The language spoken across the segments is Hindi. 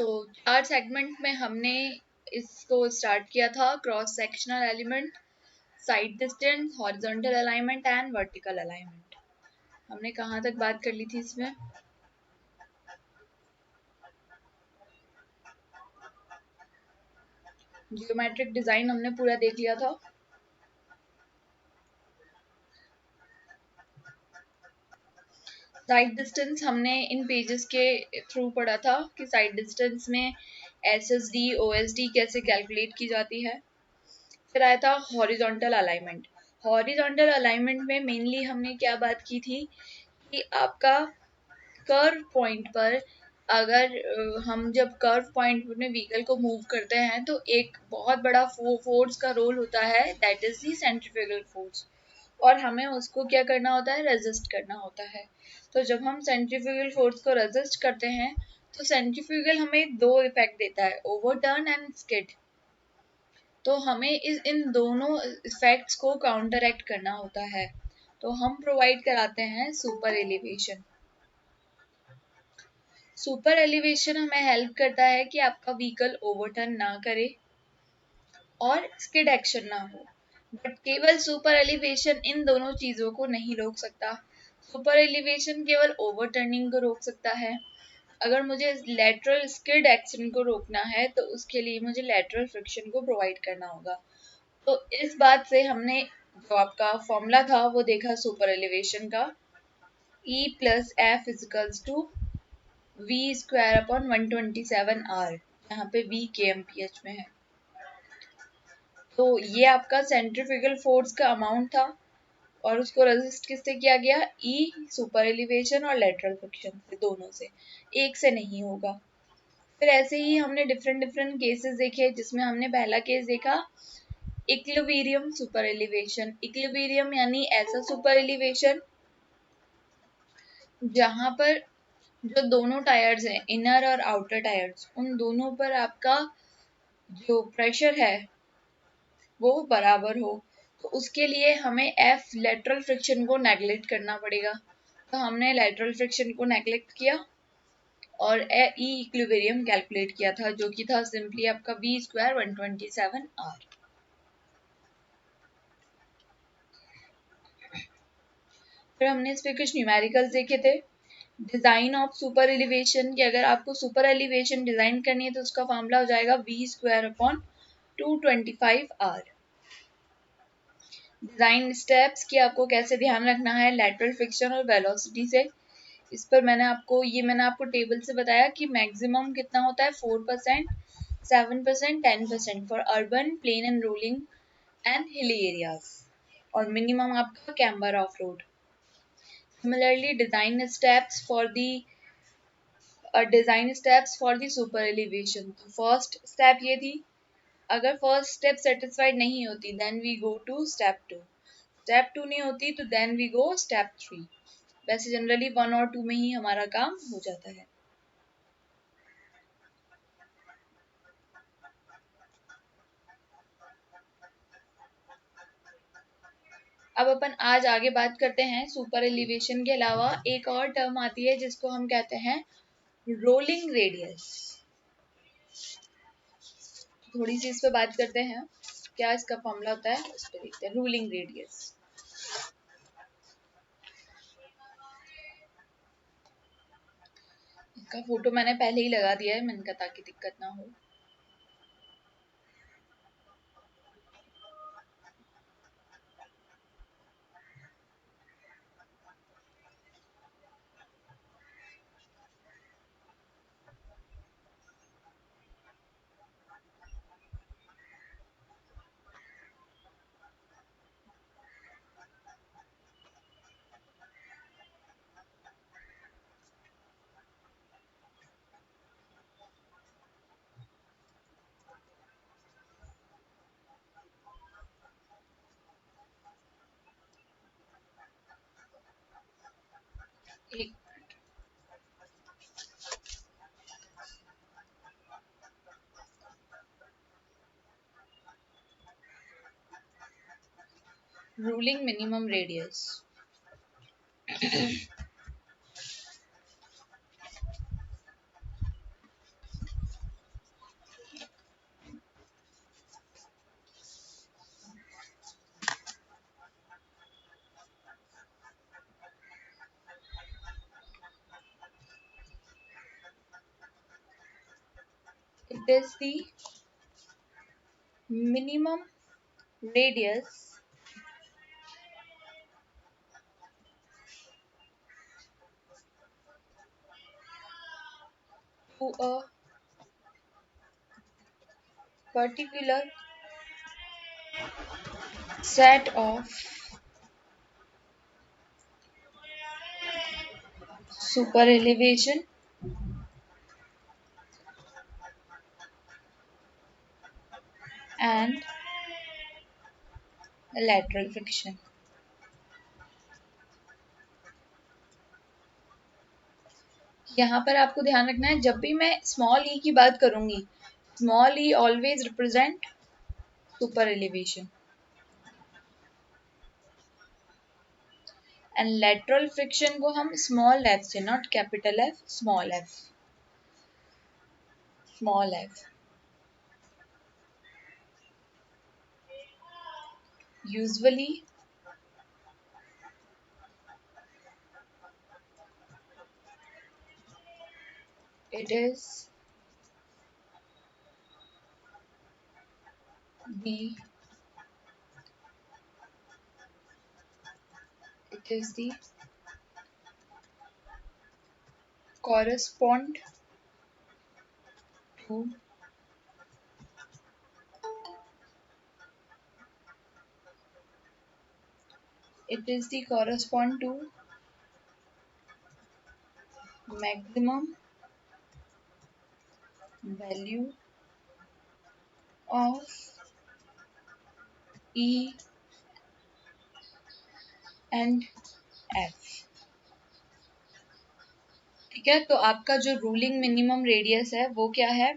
तो 4 सेगमेंट में हमने इसको स्टार्ट किया था, cross sectional element, side distance, horizontal alignment and vertical alignment. हमने कहाँ तक बात कर ली थी इसमें? जियोमेट्रिक डिजाइन हमने पूरा देख लिया था। साइड डिस्टेंस हमने इन पेजेस के थ्रू पढ़ा था कि साइड डिस्टेंस में एसएसडी, ओएसडी कैसे कैलकुलेट की जाती है। फिर आया था हॉरिजॉन्टल अलाइनमेंट। हॉरिजॉन्टल अलाइनमेंट में मेनली हमने क्या बात की थी कि आपका कर्व पॉइंट पर अगर हम जब कर्व पॉइंट में व्हीकल को मूव करते हैं तो एक बहुत बड़ा फोर्स का रोल होता है, that is the centrifugal force, और हमें उसको क्या करना होता है? रेजिस्ट करना होता है। तो जब हम सेंट्रीफ्यूगल फोर्स को रेजिस्ट करते हैं तो सेंट्रीफ्यूगल हमें दो इफेक्ट देता है, ओवरटर्न एंड स्किड। तो हमें इन दोनों इफेक्ट्स को काउंटरएक्ट करना होता है। तो हम प्रोवाइड कराते हैं सुपर एलिवेशन। सुपर एलिवेशन हमें हेल्प करता है कि आपका व्हीकल ओवरटर्न ना करे और स्किड एक्शन ना हो। बट केवल सुपर एलिवेशन इन दोनों चीजों को नहीं रोक सकता। सुपर एलिवेशन केवल ओवरटर्निंग को रोक सकता है। अगर मुझे लेटरल स्किड एक्शन को रोकना है तो उसके लिए मुझे लेटरल फ्रिक्शन को प्रोवाइड करना होगा। तो इस बात से हमने जो आपका फॉर्मूला था वो देखा सुपर एलिवेशन का, E plus F equals to v square upon 127r, यहाँ पे v kmph में है। तो ये आपका सेंट्रीफ्यूगल फोर्स का अमाउंट था और उसको रेजिस्ट किससे किया गया? E सुपर एलिवेशन और लेटरल फ्रिक्शन से, दोनों से, एक से नहीं होगा। फिर ऐसे ही हमने डिफरेंट केसेस देखे, जिसमें हमने पहला केस देखा इक्विलिब्रियम सुपर एलिवेशन। इक्विलिब्रियम यानी ऐसा सुपर एलिवेशन जहां पर जो दोनों टायर्स हैं, इनर और आउटर टायर्स, उन दोनों पर आपका जो प्रेशर है वो बराबर हो। तो उसके लिए हमें एफ लेटरल फ्रिक्शन को नेगलेक्ट करना पड़ेगा। तो हमने लेटरल फ्रिक्शन को नेगलेक्ट किया और ई इक्विलिब्रियम कैलकुलेट किया था, जो कि था सिंपली आपका v स्क्वायर 127r। फिर हमने इस पे कुछ न्यूमेरिकल्स देखे थे। डिजाइन ऑफ सुपर एलिवेशन, कि अगर आपको सुपर एलिवेशन डिजाइन करनी है तो उसका फॉर्मूला हो जाएगा v square upon 225r। Design steps कि आपको कैसे ध्यान रखना है लेटरल फ्रिक्शन और वेलोसिटी से। इस पर मैंने आपको टेबल से बताया कि मैक्सिमम कितना होता है, 4%, 7%, 10% for urban, plain and rolling and hilly areas, और मिनिमम आपका camber of road. Similarly, design steps for the super elevation. तो फर्स्ट स्टेप ये थी, अगर फर्स्ट स्टेप सेटिस्फाइड नहीं होती then we go to step 2, step 2 नहीं होती तो देन वी गो स्टेप 3। वैसे जनरली 1 और 2 में ही हमारा काम हो जाता है। अब अपन आज आगे बात करते हैं सुपर एलिवेशन के अलावा एक और टर्म आती है जिसको हम कहते हैं रोलिंग रेडियस। थोड़ी सी इस पे बात करते हैं, क्या इसका फॉर्मूला होता है उस पे देखते हैं। रोलिंग रेडियस, इसका फोटो मैंने पहले ही लगा दिया है, मैंने कहा ताकि दिक्कत ना हो। एक ruling minimum radius, It is the minimum radius to a particular set of super elevation and lateral friction. यहाँ पर आपको ध्यान रखना है, जब भी मैं स्मॉल ई की बात करूंगी, small E always represent super elevation and lateral friction को हम स्मॉल एफ से, not capital F, small F, small F. Usually it is the correspond to maximum value of E and F. ठीक है, तो आपका जो रूलिंग मिनिमम रेडियस है वो क्या है?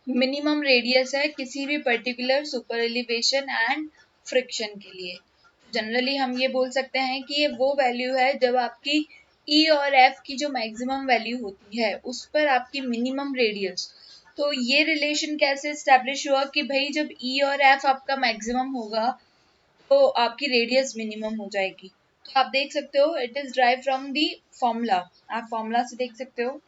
मिनिमम रेडियस है किसी भी particular super elevation and friction के लिए. जनरली हम ये बोल सकते हैं कि ये वो वैल्यू है जब आपकी ई और एफ की जो मैक्सिमम वैल्यू होती है उस पर आपकी मिनिमम रेडियस. तो ये रिलेशन कैसे स्टैब्लिश हुआ कि भाई जब ई और एफ आपका मैक्सिमम होगा तो आपकी रेडियस मिनिमम हो जाएगी. तो आप देख सकते हो it is drive from the formula. आप फॉर्मूला से देख सकते हो.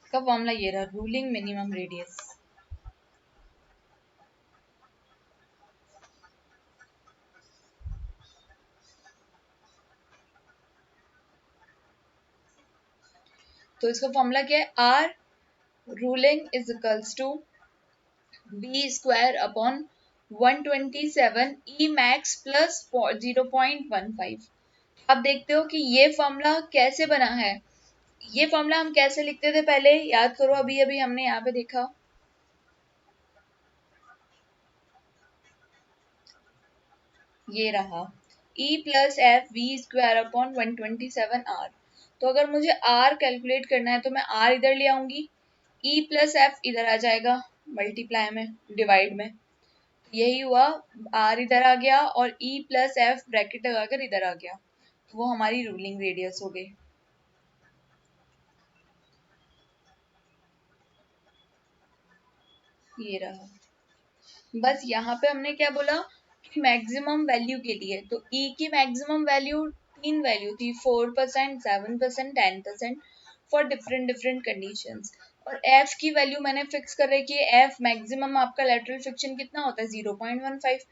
इसका फॉर्मूला ये रहा, रूलिंग मिनिमम रेडियस. तो इसका फॉर्मूला क्या है? R ruling is equals to B square upon 127 E max plus 0.15. आप देखते हो कि ये फॉर्मूला कैसे बना है. ये फॉर्मूला हम कैसे लिखते थे पहले, याद करो. अभी अभी हमने यहाँ पे देखा, ये रहा E plus F V square upon 127 R. तो अगर मुझे आर कैलकुलेट करना है तो मैं आर इधर ले आऊंगी, E प्लस एफ इधर आ जाएगा मल्टीप्लाई में, डिवाइड में. यही हुआ, आर इधर आ गया और E प्लस एफ ब्रैकेट लगाकर इधर आ गया. तो वो हमारी रूलिंग रेडियस हो गई. ये रहा. बस यहाँ पे हमने क्या बोला कि मैक्सिमम वैल्यू के लिए, तो ई की मैक्सिमम वैल्यू तीन वैल्यू थी, 4%, 7%, 10% फॉर डिफरेंट डिफरेंट कंडीशंस. और एफ की वैल्यू मैंने फिक्स कर रखी है. एफ मैक्सिमम आपका लेटरल फ्रिक्शन कितना होता है? 0.15.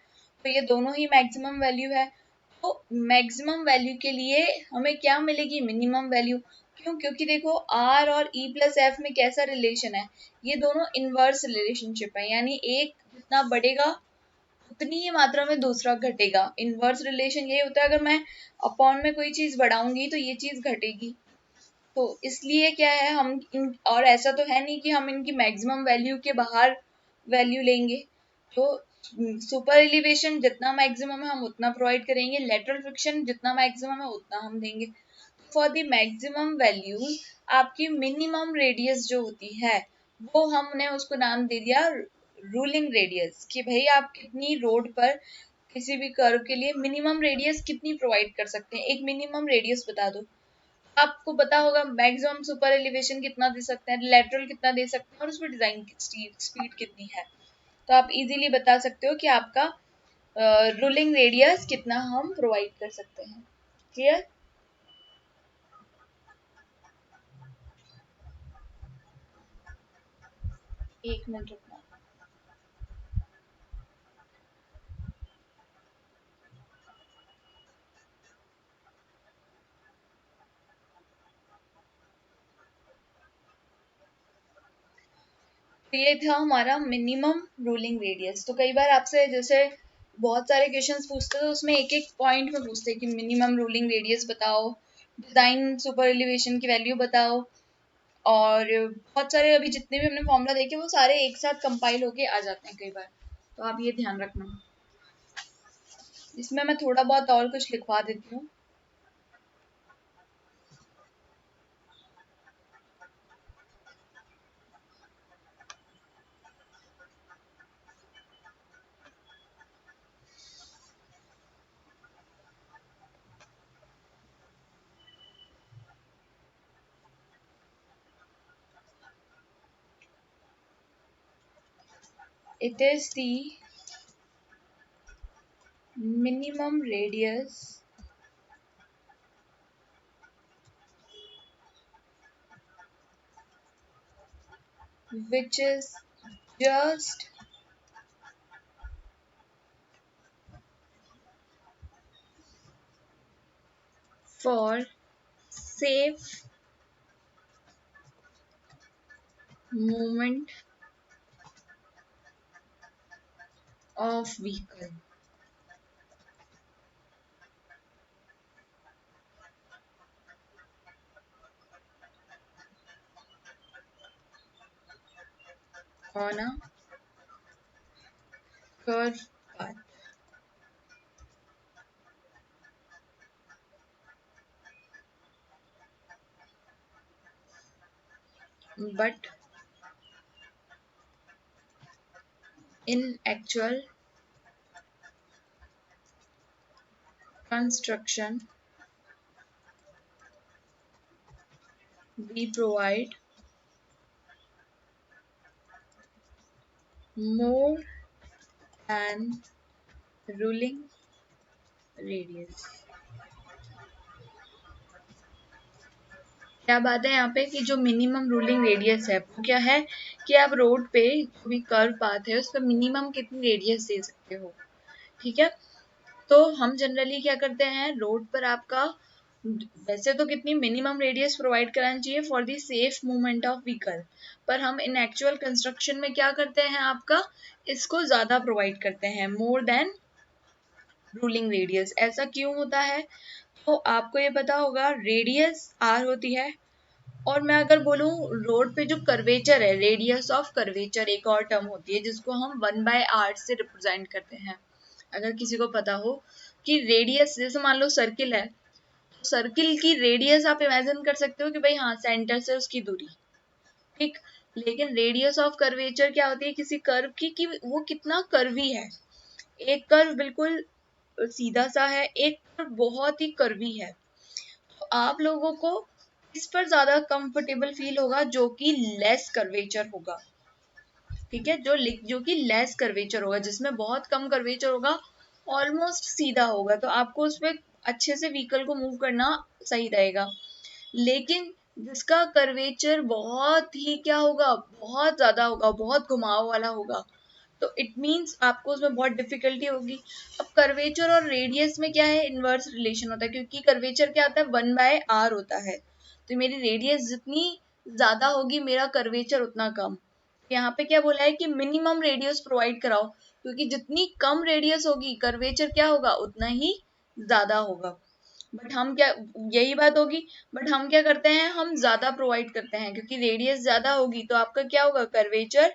तो ये दोनों ही मैक्सिमम वैल्यू है. तो मैक्सिमम वैल्यू के लिए हमें क्या मिलेगी? Minimum value. क्यों? क्योंकि देखो आर और ई प्लस एफ में कैसा रिलेशन है? ये दोनों इनवर्स रिलेशनशिप है, यानी एक जितना बढ़ेगा उतनी ही मात्रा में दूसरा घटेगा. इनवर्स रिलेशन यही होता है, अगर मैं अपॉन में कोई चीज बढ़ाऊंगी तो ये चीज घटेगी. तो इसलिए क्या है, हम और ऐसा तो है नहीं कि हम इनकी मैक्सिमम वैल्यू के बाहर वैल्यू लेंगे. तो सुपर एलिवेशन जितना मैक्सिमम है हम उतना प्रोवाइड करेंगे, लेटरल फ्रिक्शन जितना मैक्सिमम है उतना हम देंगे. फॉर द मैक्सिमम वैल्यूज आपकी मिनिमम रेडियस जो होती है वो हमने उसको नाम दे दिया रूलिंग रेडियस. कि भाई आप कितनी रोड पर किसी भी कर्व के लिए मिनिमम रेडियस कितनी प्रोवाइड कर सकते हैं, एक मिनिमम रेडियस बता दो. आपको पता होगा मैक्सिमम सुपर एलिवेशन कितना दे सकते हैं, लेटरल कितना दे सकते हैं और उसमें डिजाइन स्पीड कितनी है. तो आप इजीली बता सकते हो कि आपका रूलिंग रेडियस कितना हम प्रोवाइड कर सकते हैं। क्लियर? एक मिनट रुकना। तो ये था हमारा मिनिमम रूलिंग रेडियस। तो कई बार आपसे जैसे बहुत सारे क्वेश्चंस पूछते हैं तो उसमें एक एक पॉइंट में पूछते हैं कि मिनिमम रूलिंग रेडियस बताओ, डिजाइन सुपर एलिवेशन की वैल्यू बताओ, और बहुत सारे अभी जितने भी हमने फॉर्मूला देखे वो सारे एक साथ कंपाइल होके आ जाते हैं कई बार। तो आप ये ध्यान रखना। इसमें मैं थोड़ा बहुत और कुछ लिखवा देती हूँ। It is the minimum radius which is just for safe movement of vehicle. On a curved path. But in actual construction, we provide more than ruling radius. क्या बात है यहाँ पे कि जो मिनिमम रूलिंग रेडियस है वो क्या है कि आप रोड पे जो भी कर्व पाथ है उस पर मिनिमम कितनी रेडियस दे सकते हो। ठीक है, तो हम जनरली क्या करते हैं, रोड पर आपका वैसे तो कितनी मिनिमम रेडियस प्रोवाइड कराना चाहिए for the safe movement of vehicle, पर हम इन एक्चुअल कंस्ट्रक्शन में क्या करते हैं, आपका इसको ज्यादा प्रोवाइड करते हैं, मोर देन रूलिंग रेडियस। ऐसा क्यों होता है? तो आपको ये पता होगा रेडियस आर होती है, और मैं अगर बोलूँ रोड पे जो कर्वेचर है, रेडियस ऑफ कर्वेचर एक और टर्म होती है जिसको हम 1/r से रिप्रेजेंट करते हैं। अगर किसी को पता हो कि रेडियस, जैसे मान लो सर्किल है, सर्किल की रेडियस आप इमेजिन कर सकते हो कि भाई हाँ सेंटर से उसकी दूरी, ठीक। लेकिन रेडियस ऑफ कर्वेचर क्या होती है किसी कर्व की, कि वो कितना कर्वी है। एक कर्व बिल्कुल सीधा सा है, एक कर्व बहुत ही कर्वी है। तो आप लोगों को इस पर ज्यादा कंफर्टेबल फील होगा जो कि लेस कर्वेचर होगा। ठीक है, जो कि लेस कर्वेचर होगा, जिसमें बहुत कम कर्वेचर होगा, ऑलमोस्ट सीधा होगा, तो आपको उसमें अच्छे से व्हीकल को मूव करना सही रहेगा। लेकिन जिसका कर्वेचर बहुत ही क्या होगा, बहुत ज्यादा होगा, बहुत घुमाव वाला होगा, तो इट मीन्स आपको उसमें बहुत डिफिकल्टी होगी। अब कर्वेचर और रेडियस में क्या है, इनवर्स रिलेशन होता है, क्योंकि कर्वेचर क्या होता है 1/r होता है, तो मेरी रेडियस जितनी ज्यादा होगी मेरा कर्वेचर उतना कम। यहाँ पे क्या बोला है कि मिनिमम रेडियस प्रोवाइड कराओ, क्योंकि जितनी कम रेडियस होगी कर्वेचर क्या होगा उतना ही ज्यादा होगा। बट हम क्या, यही बात होगी, बट हम क्या करते हैं, हम ज्यादा प्रोवाइड करते हैं, क्योंकि रेडियस ज्यादा होगी तो आपका क्या होगा, कर्वेचर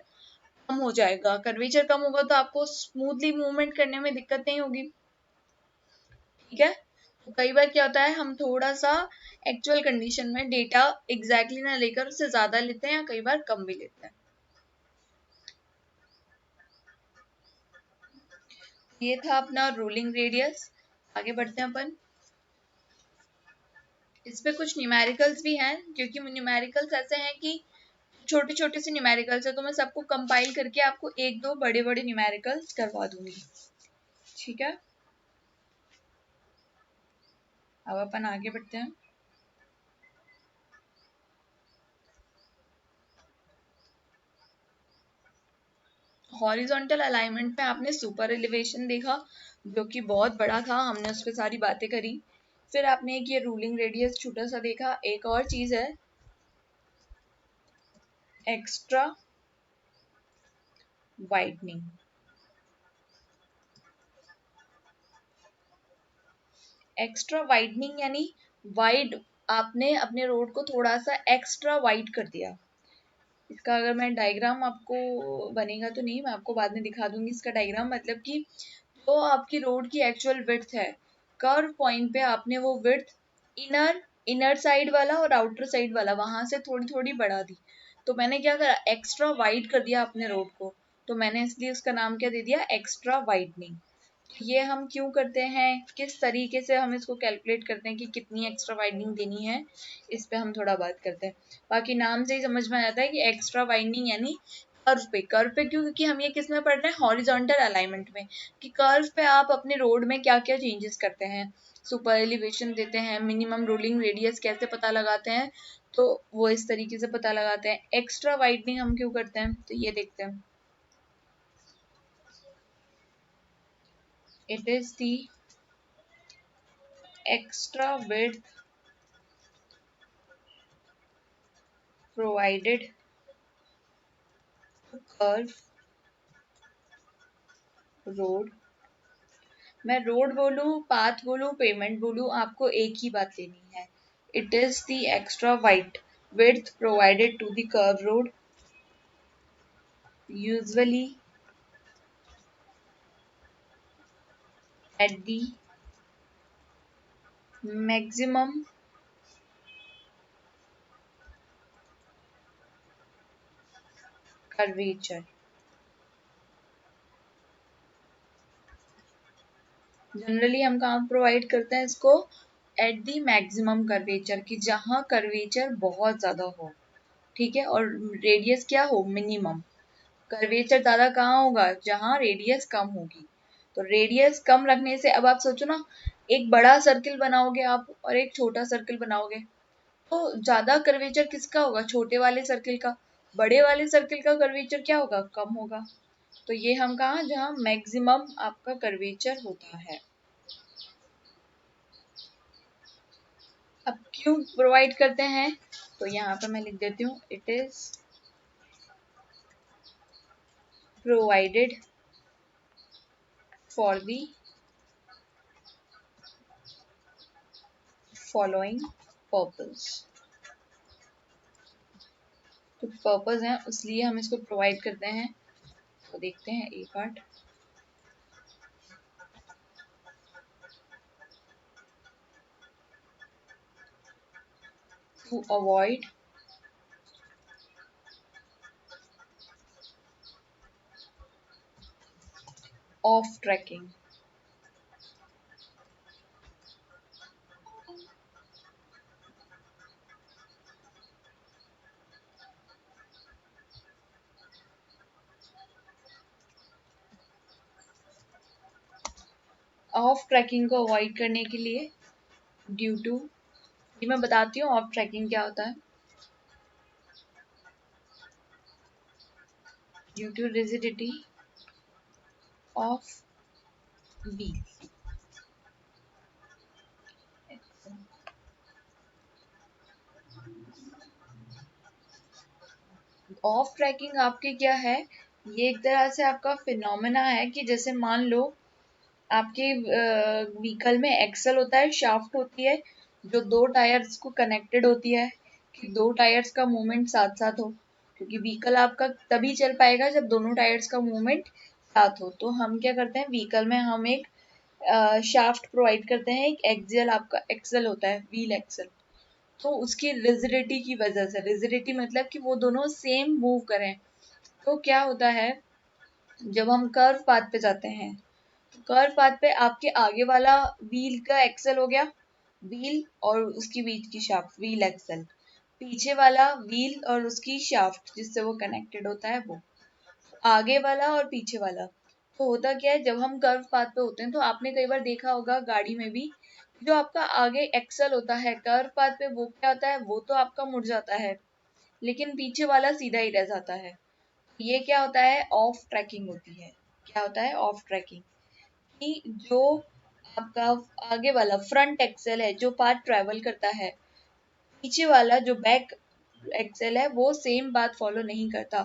कम हो जाएगा। कर्वेचर कम होगा तो आपको स्मूथली मूवमेंट करने में दिक्कत नहीं होगी। ठीक है, तो कई बार क्या होता है हम थोड़ा सा एक्चुअल कंडीशन में डेटा एग्जैक्टली ना लेकर उससे ज्यादा लेते हैं या कई बार कम भी लेते हैं। ये था अपना रूलिंग रेडियस। आगे बढ़ते हैं अपन। इस पे कुछ न्यूमेरिकल्स भी हैं, क्योंकि न्यूमेरिकल्स ऐसे हैं कि छोटे छोटे से न्यूमेरिकल्स है, तो मैं सबको कंपाइल करके आपको एक दो बड़े बड़े न्यूमेरिकल्स करवा दूंगी। ठीक है, अब अपन आगे बढ़ते हैं। हॉरिजॉन्टल अलाइनमेंट में आपने सुपर एलिवेशन देखा, जो कि बहुत बड़ा था, हमने उस पर सारी बातें करी। फिर आपने एक ये रूलिंग रेडियस छोटा सा देखा। एक और चीज है एक्स्ट्रा वाइडनिंग। एक्स्ट्रा वाइडनिंग यानी वाइड, आपने अपने रोड को थोड़ा सा एक्स्ट्रा वाइड कर दिया। इसका अगर मैं डायग्राम, आपको बनेगा तो नहीं, मैं आपको बाद में दिखा दूंगी इसका डायग्राम। मतलब कि जो आपकी रोड की एक्चुअल विड्थ है, कर्व पॉइंट पे आपने वो विड्थ इनर इनर साइड वाला और आउटर साइड वाला वहां से थोड़ी थोड़ी बढ़ा दी। तो मैंने क्या करा, एक्स्ट्रा वाइड कर दिया अपने रोड को। तो मैंने इसलिए उसका नाम क्या दे दिया, एक्स्ट्रा वाइडनिंग। ये हम क्यों करते हैं, किस तरीके से हम इसको कैलकुलेट करते हैं कि कितनी एक्स्ट्रा वाइडनिंग देनी है, इस पे हम थोड़ा बात करते हैं। बाकी नाम से ही समझ में आ जाता है कि एक्स्ट्रा वाइडनिंग यानी कर्व पे क्यों, क्योंकि हम ये किस में पढ़ रहे हैं, हॉरिजॉन्टल अलाइनमेंट में, कि कर्व पे आप अपने रोड में क्या क्या चेंजेस करते हैं, सुपर एलिवेशन देते हैं, मिनिमम रूलिंग रेडियस कैसे पता लगाते हैं, तो वो इस तरीके से पता लगाते हैं। एक्स्ट्रा वाइडनिंग हम क्यों करते हैं, तो ये देखते हैं। It is the extra width provided to curve road। मैं रोड बोलूं, पाथ बोलूं, पेमेंट बोलूं, आपको एक ही बात लेनी है। It is the extra wide width provided to the curve road, usually at the maximum curvature। Generally हम कहाँ प्रोवाइड करते हैं इसको, एट दी मैक्सिमम कर्वेचर, की जहाँ कर्वेचर बहुत ज्यादा हो, ठीक है, और रेडियस क्या हो, मिनिमम। कर्वेचर ज्यादा कहाँ होगा, जहाँ रेडियस कम होगी। तो रेडियस कम रखने से, अब आप सोचो ना, एक बड़ा सर्किल बनाओगे आप और एक छोटा सर्किल बनाओगे, तो ज्यादा कर्वेचर किसका होगा, छोटे वाले सर्किल का। बड़े वाले सर्किल का कर्वेचर क्या होगा, कम होगा। तो ये हम कहा, जहाँ मैक्सिमम आपका कर्वेचर होता है। अब क्यों प्रोवाइड करते हैं, तो यहाँ पर मैं लिख देती हूँ, it is provided for the following purpose. कुछ पर्पस है, इसलिए हम इसको प्रोवाइड करते हैं। तो देखते हैं एक part. To avoid off tracking. Off tracking को अवॉइड करने के लिए, ड्यू टू, ये मैं बताती हूँ ऑफ ट्रैकिंग क्या होता है। Due to rigidity of wheel. Off tracking आपके क्या है, ये एक तरह से आपका फिनोमेना है कि जैसे मान लो आपके व्हीकल में एक्सल होता है, शाफ्ट होती है, जो दो टायर्स को कनेक्टेड होती है, कि दो टायर्स का मूवमेंट साथ साथ हो, क्योंकि व्हीकल आपका तभी चल पाएगा जब दोनों टायर्स का मूवमेंट साथ हो। तो हम क्या करते हैं, व्हीकल में हम एक शाफ्ट प्रोवाइड करते हैं, एक एक्सियल आपका एक्सल होता है, व्हील एक्सल। तो उसकी रिजिडिटी की वजह से, रिजिडिटी मतलब कि वो दोनों सेम मूव करें। तो क्या होता है, जब हम कर्व पाथ पे जाते हैं, कर्व पाथ पे आपके आगे वाला व्हील का एक्सल हो गया, व्हील और उसकी बीच की शाफ्ट, व्हील एक्सल। पीछे वाला व्हील और उसकी शाफ्ट जिससे वो कनेक्टेड होता है, वो आगे वाला और पीछे वाला। तो होता क्या है, जब हम कर्व पाथ पे होते हैं तो आपने कई बार देखा होगा गाड़ी में भी, जो आपका आगे एक्सल होता है कर्व पाथ पे, वो क्या होता है, वो तो आपका मुड़ जाता है लेकिन पीछे वाला सीधा ही रह जाता है। ये क्या होता है, ऑफ ट्रैकिंग होती है। क्या होता है, ऑफ ट्रैकिंग, कि जो आपका आगे वाला फ्रंट एक्सेल है जो पाथ ट्रेवल करता है, पीछे वाला जो बैक एक्सेल है वो सेम बात फॉलो नहीं करता।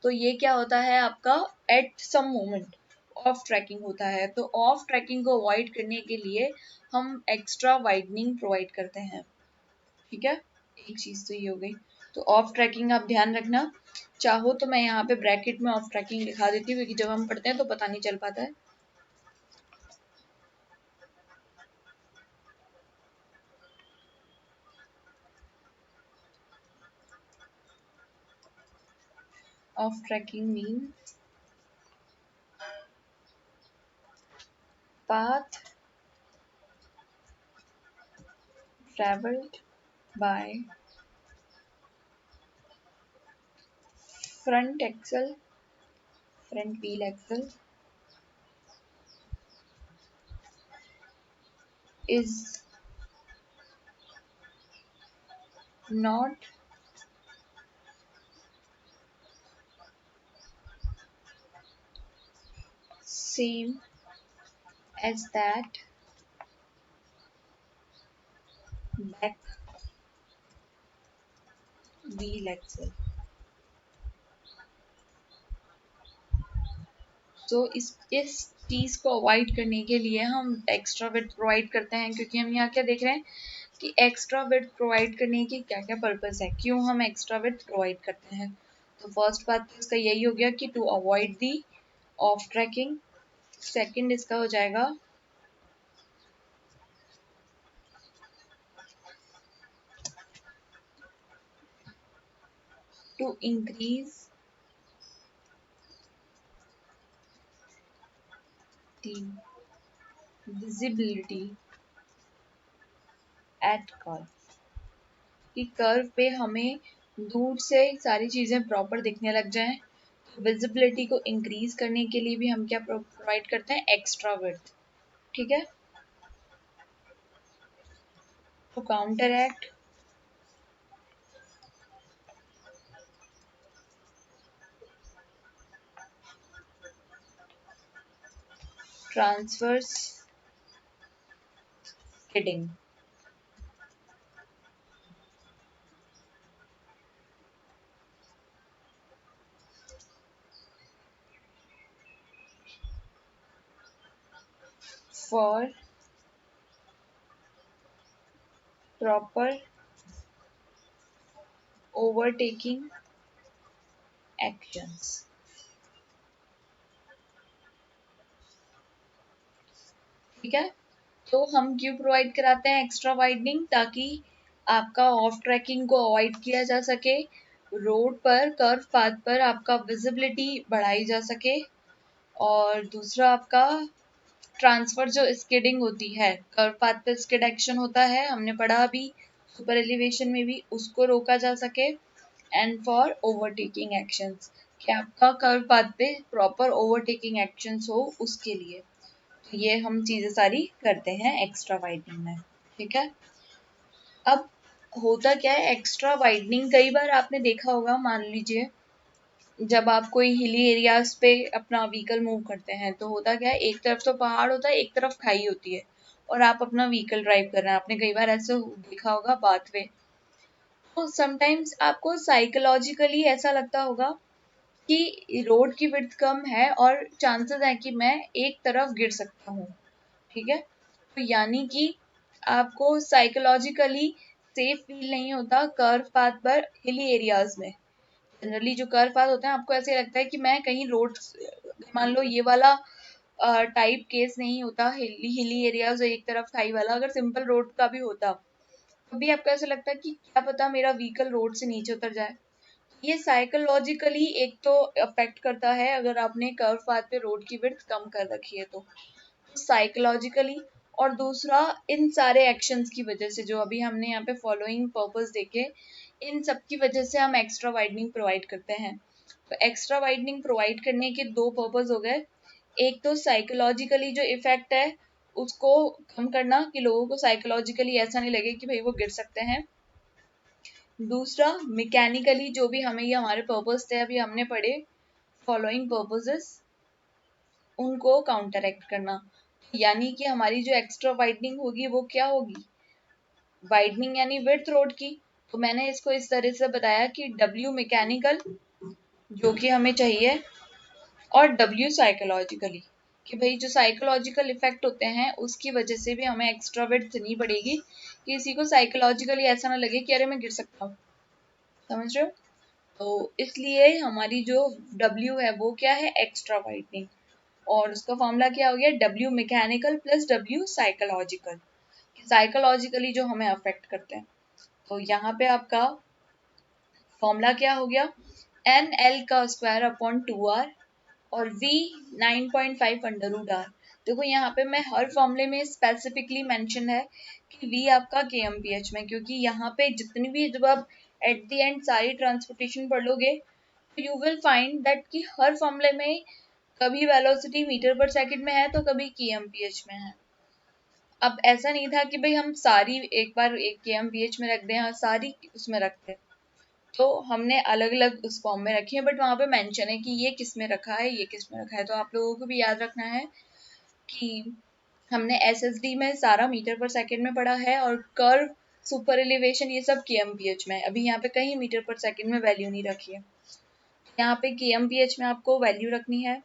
तो ये क्या होता है आपका, at some moment off tracking होता है। तो ऑफ ट्रैकिंग को अवॉइड करने के लिए हम एक्स्ट्रा वाइडनिंग प्रोवाइड करते हैं। ठीक है, एक चीज तो ये हो गई। तो ऑफ ट्रैकिंग आप ध्यान रखना। चाहो तो मैं यहाँ पे ब्रैकेट में ऑफ ट्रैकिंग लिखा देती हूँ, क्योंकि जब हम पढ़ते हैं तो पता नहीं चल पाता है। Off tracking means path traveled by front axle, front wheel axle is not same as that back wheel axle. तो इस चीज को अवॉइड करने के लिए हम एक्स्ट्रा विड्थ प्रोवाइड करते हैं, क्योंकि हम यहाँ क्या देख रहे हैं कि एक्स्ट्रा विड्थ प्रोवाइड करने की क्या क्या पर्पस है, क्यों हम एक्स्ट्रा विड्थ प्रोवाइड करते हैं। तो फर्स्ट बात तो इसका यही हो गया कि to avoid the off tracking. Second इसका हो जाएगा to increase the visibility at curve, कि कर्व पे हमें दूर से सारी चीजें प्रॉपर दिखने लग जाएं। तो विजिबिलिटी को इंक्रीज करने के लिए भी हम क्या प्रोवाइड करते हैं, एक्स्ट्रा विड्थ। ठीक है, तो counter act transverse skidding, for proper overtaking actions। ठीक है, तो हम क्यों प्रोवाइड कराते हैं एक्स्ट्रा वाइडनिंग, ताकि आपका ऑफ ट्रैकिंग को अवॉइड किया जा सके, रोड पर कर्व पाथ पर आपका विजिबिलिटी बढ़ाई जा सके, और दूसरा आपका ट्रांसफर जो स्किडिंग होती है, कर्व पाथ पे स्किड एक्शन होता है, हमने पढ़ा अभी सुपर एलिवेशन में भी, उसको रोका जा सके। एंड फॉर ओवरटेकिंग एक्शंस, कि आपका कर्व पाथ पे प्रॉपर ओवरटेकिंग एक्शंस हो, उसके लिए। तो ये हम चीजें सारी करते हैं एक्स्ट्रा वाइडनिंग में। ठीक है, अब होता क्या है एक्स्ट्रा वाइडनिंग, कई बार आपने देखा होगा, मान लीजिए जब आप कोई हिली एरियाज पे अपना व्हीकल मूव करते हैं, तो होता क्या है, एक तरफ तो पहाड़ होता है, एक तरफ खाई होती है, और आप अपना व्हीकल ड्राइव कर रहे हैं। आपने कई बार ऐसे देखा होगा बात में। तो समटाइम्स आपको साइकोलॉजिकली ऐसा लगता होगा कि रोड की विड्थ कम है और चांसेस है कि मैं एक तरफ गिर सकता हूँ। ठीक है, तो यानी कि आपको साइकोलॉजिकली सेफ फील नहीं होता कर्व पाथ पर हिली एरियाज में। जनरली जो कर्व पाथ होते हैं, आपको ऐसे लगता है कि मैं कहीं रोड, मान लो ये वाला टाइप केस नहीं होता, हिली हिली एरियाज एक तरफ खाई वाला, अगर सिंपल रोड का भी होता तब भी आपको ऐसा लगता है कि क्या पता मेरा व्हीकल रोड से नीचे उतर जाए। ये साइकोलॉजिकली एक तो अफेक्ट करता है, अगर आपने कर्व पाथ पे रोड की विड्थ कम कर रखी है तो साइकोलॉजिकली। और दूसरा, इन सारे एक्शंस की वजह से जो अभी हमने यहाँ पे फॉलोइंग पर्पस देखे, इन सब की वजह से हम एक्स्ट्रा वाइडनिंग प्रोवाइड करते हैं। तो एक्स्ट्रा वाइडनिंग प्रोवाइड करने के दो पर्पस हो गए। एक तो साइकोलॉजिकली जो इफेक्ट है उसको कम करना, कि लोगों को साइकोलॉजिकली ऐसा नहीं लगे कि भाई वो गिर सकते हैं। दूसरा, मैकेनिकली जो भी हमें ये हमारे पर्पस थे अभी हमने पढ़े, फॉलोइंग पर्पसेस, उनको काउंटर एक्ट करना। यानी कि हमारी जो एक्स्ट्रा वाइडनिंग होगी वो क्या होगी, वाइडनिंग यानी विड्थ रोड की। तो मैंने इसको इस तरह से बताया कि डब्ल्यू मैकेनिकल जो कि हमें चाहिए, और डब्ल्यू साइकोलॉजिकली, कि भाई जो साइकोलॉजिकल इफेक्ट होते हैं उसकी वजह से भी हमें एक्स्ट्रा विड्थ नहीं पड़ेगी, कि किसी को साइकोलॉजिकली ऐसा ना लगे कि अरे मैं गिर सकता हूँ। समझ रहे हो? तो इसलिए हमारी जो डब्ल्यू है वो क्या है, एक्स्ट्रा वाइडनिंग, और उसका फॉर्मूला क्या हो गया, W mechanical plus W psychological, psychologically जो हमें अफेक्ट करते हैं। तो यहाँ पे आपका फॉर्मूला क्या हो गया, एन एल का स्क्वायर अपॉन 2r, और v 9.5 अंडर रूट आर। देखो यहाँ पे मैं हर फॉर्मूले में स्पेसिफिकली मेंशन है कि v आपका kmph में, क्योंकि यहाँ पे जितनी भी, जब आप एट द एंड सारी ट्रांसपोर्टेशन पढ़ लोगे तो यू विल फाइंड दैट कि हर फॉर्मूले में कभी वेलोसिटी मीटर पर सेकंड में है तो कभी kmph में है। अब ऐसा नहीं था कि भाई हम सारी एक बार एक kmph में रख दें, हाँ सारी उसमें रखते हैं, तो हमने अलग अलग उस फॉर्म में रखी है, बट वहां पे मेंशन है कि ये किस में रखा है, ये किस में रखा है। तो आप लोगों को भी याद रखना है कि हमने एसएसडी में सारा मीटर पर सेकंड में पढ़ा है, और कर्व, सुपर एलिवेशन, ये सब केएमपीएच में है। अभी यहाँ पे कहीं मीटर पर सेकंड में वैल्यू नहीं रखी है, यहाँ पे केएमपीएच में आपको वैल्यू रखनी है।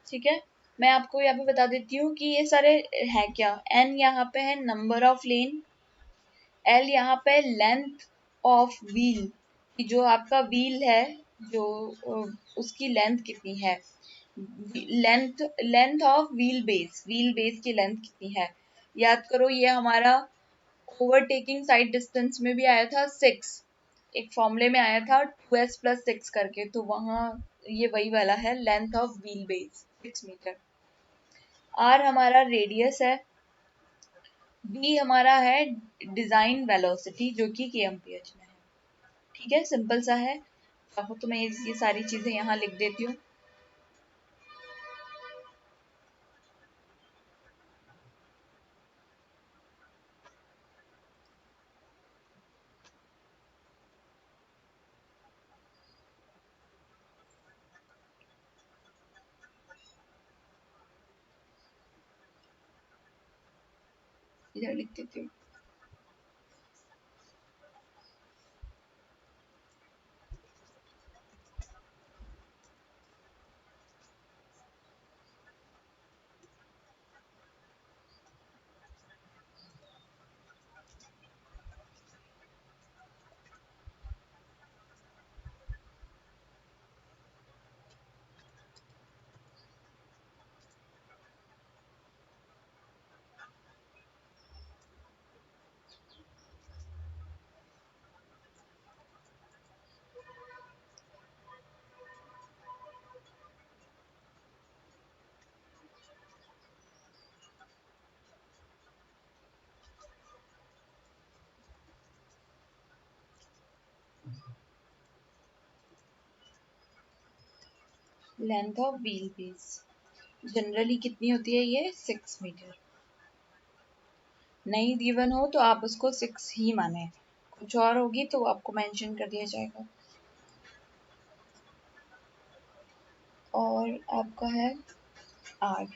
ठीक है, मैं आपको यहाँ पे बता देती हूँ कि ये सारे है क्या। एन यहाँ पे है नंबर ऑफ लेन, एल यहाँ पे लेंथ ऑफ व्हील, कि जो आपका व्हील है, जो उसकी लेंथ कितनी है, लेंथ ऑफ व्हील बेस की लेंथ कितनी है। याद करो ये हमारा ओवरटेकिंग साइड डिस्टेंस में भी आया था 6, एक फॉर्मूले में आया था 2s प्लस 6 करके, तो वहां ये वही वाला है, length of wheel base 6 metre. R हमारा रेडियस है, बी हमारा है डिजाइन वेलोसिटी जो कि kmph में है। ठीक है, सिंपल सा है। चाहो तो मैं ये सारी चीजें यहाँ लिख देती हूँ। इधर लिख देती हूँ। Length of wheel base generally कितनी होती है, ये 6 मीटर। नहीं गिवन हो तो आप उसको 6 ही माने, कुछ और होगी तो आपको मेंशन कर दिया जाएगा। और आपका है आर,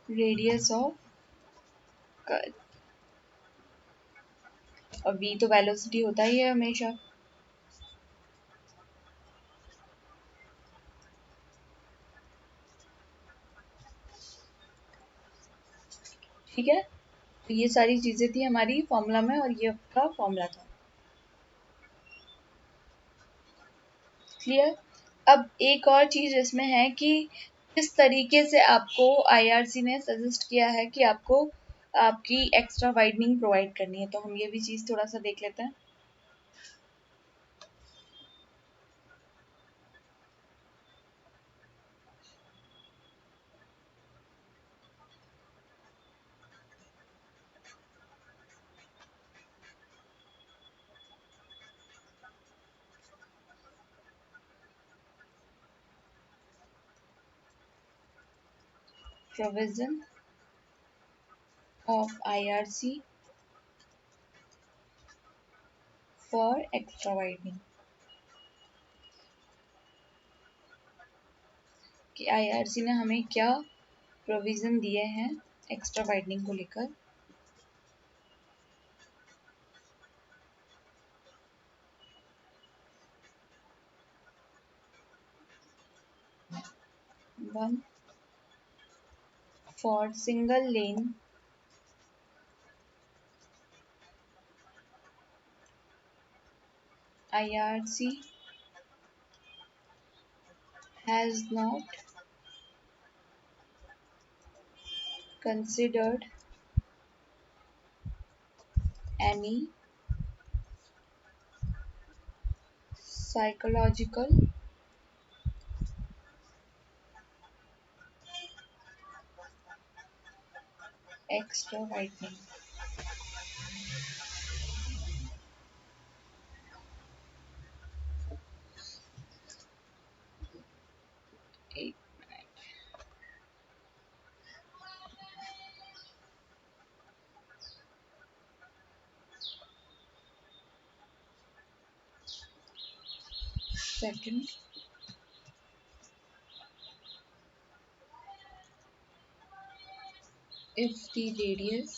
रेडियस ऑफ कर्व, और v तो वेलोसिटी होता ही है हमेशा। ठीक है, तो ये सारी चीजें थी हमारी फॉर्मूला में, और ये आपका फॉर्मूला था। क्लियर? अब एक और चीज इसमें है कि किस तरीके से आपको आईआरसी ने सजेस्ट किया है कि आपको आपकी एक्स्ट्रा वाइडनिंग प्रोवाइड करनी है, तो हम ये भी चीज थोड़ा सा देख लेते हैं। provision of IRC for extra widening, कि IRC ने हमें क्या प्रोविजन दिए हैं एक्स्ट्रा वाइडनिंग को लेकर। One, for single lane IRC has not considered any psychological extra widening। एक second. If the radius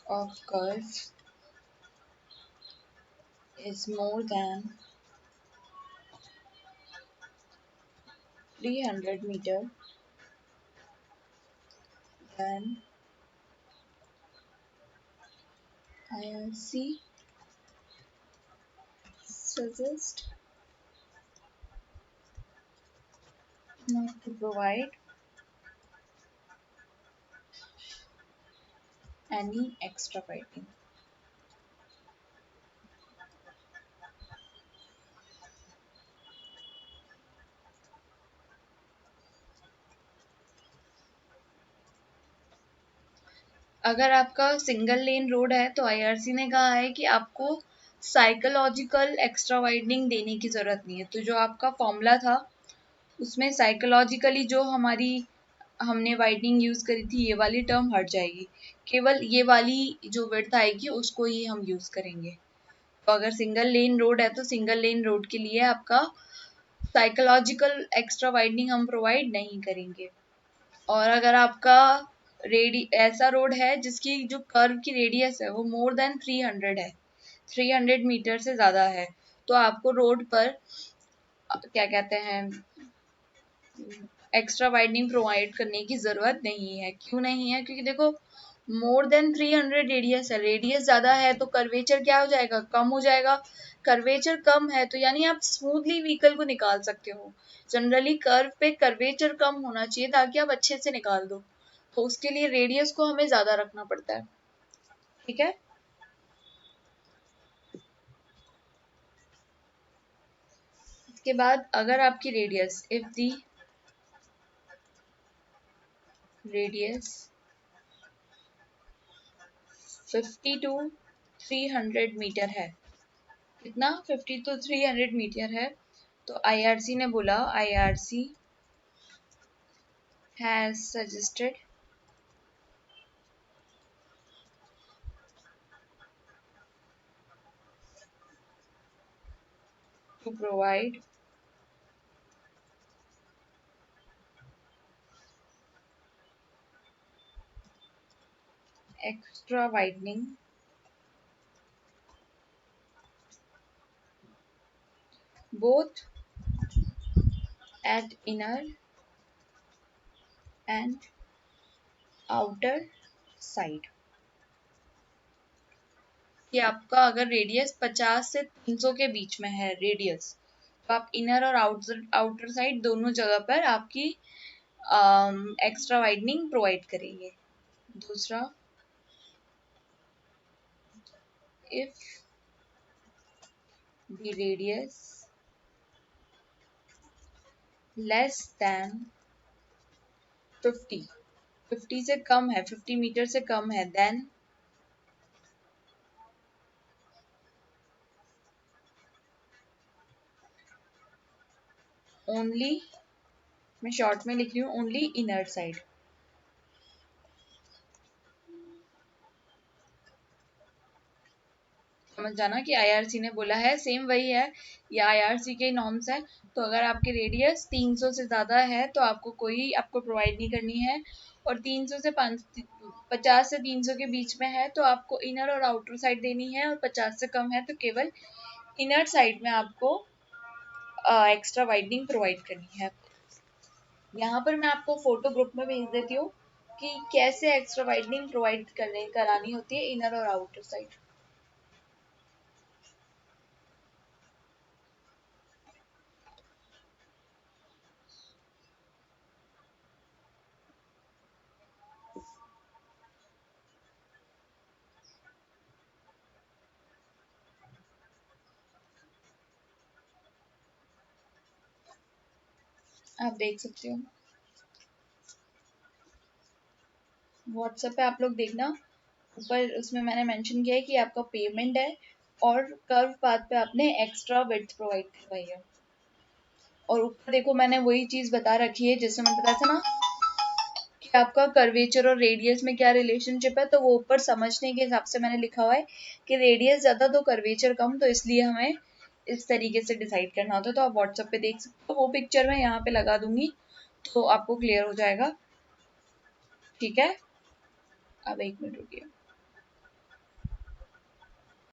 of curve is more than 300 meter, then IRC suggests not to provide any extra widening। अगर आपका सिंगल लेन रोड है तो आईआरसी ने कहा है कि आपको साइकोलॉजिकल एक्स्ट्रा वाइडनिंग देने की जरूरत नहीं है। तो जो आपका फॉर्मूला था उसमें साइकोलॉजिकली जो हमारी हमने वाइडनिंग यूज करी थी ये वाली टर्म हट जाएगी, केवल ये वाली जो विड्थ आएगी उसको ही हम यूज करेंगे। तो अगर सिंगल लेन रोड है तो सिंगल लेन रोड के लिए आपका साइकोलॉजिकल एक्स्ट्रा वाइडनिंग हम प्रोवाइड नहीं करेंगे। और अगर आपका ऐसा रोड है जिसकी जो कर्व की रेडियस है वो मोर देन 300 है, 300 मीटर से ज़्यादा है, तो आपको रोड पर क्या कहते हैं एक्स्ट्रा वाइडनिंग प्रोवाइड करने की ज़रूरत नहीं है। क्यों नहीं है? क्योंकि देखो मोर देन 300 रेडियस है, रेडियस ज़्यादा है तो कर्वेचर क्या हो जाएगा, कम हो जाएगा। कर्वेचर कम है तो यानी आप स्मूथली व्हीकल को निकाल सकते हो। जनरली कर्व पे कर्वेचर कम होना चाहिए ताकि आप अच्छे से निकाल दो, तो उसके लिए रेडियस को हमें ज़्यादा रखना पड़ता है। ठीक है। इसके बाद अगर आपकी radius if the radius 50 to 300 metre है, कितना 50 टू 300 मीटर है, तो आईआरसी ने बोला IRC has suggested to provide extra widening both at inner and outer side। कि आपका अगर रेडियस 50 से 300 के बीच में है रेडियस, तो आप इनर और आउटर साइड दोनों जगह पर आपकी एक्स्ट्रा वाइडनिंग प्रोवाइड करेंगे। दूसरा, if the radius less than 50, 50 से कम है, 50 मीटर से कम है, देन ओनली, मैं शॉर्ट में लिख रही हूँ, ओनली इनर साइड। समझ जाना कि आईआरसी ने बोला है, सेम वही है, ये आईआरसी के नॉर्म्स है। तो अगर आपकी रेडियस 300 से ज़्यादा है तो आपको कोई आपको प्रोवाइड नहीं करनी है, और 300 से 50 से 300 के बीच में है तो आपको इनर और आउटर साइड देनी है, और 50 से कम है तो केवल इनर साइड में आपको एक्स्ट्रा वाइडनिंग प्रोवाइड करनी है। यहाँ पर मैं आपको फोटो ग्रुप में भेज देती हूँ कि कैसे एक्स्ट्रा वाइडनिंग प्रोवाइड करानी होती है इनर और आउटर साइड। आप देख सकते हो व्हाट्सएप पे, आप लोग देखना ऊपर, उसमें मैंने मेंशन किया है कि आपका पेमेंट है और कर्व पाथ पे आपने एक्स्ट्रा विड्थ प्रोवाइड करवाई है। और ऊपर देखो मैंने वही चीज बता रखी है जैसे मैंने बताया था ना कि आपका कर्वेचर और रेडियस में क्या रिलेशनशिप है, तो वो ऊपर समझने के हिसाब से मैंने लिखा हुआ है कि रेडियस ज्यादा तो कर्वेचर कम, तो इसलिए हमें इस तरीके से डिसाइड करना होता है। तो आप व्हाट्सएप पे देख सकते हो, वो पिक्चर मैं यहाँ पे लगा दूंगी तो आपको क्लियर हो जाएगा। ठीक है, अब 1 मिनट रुकिए।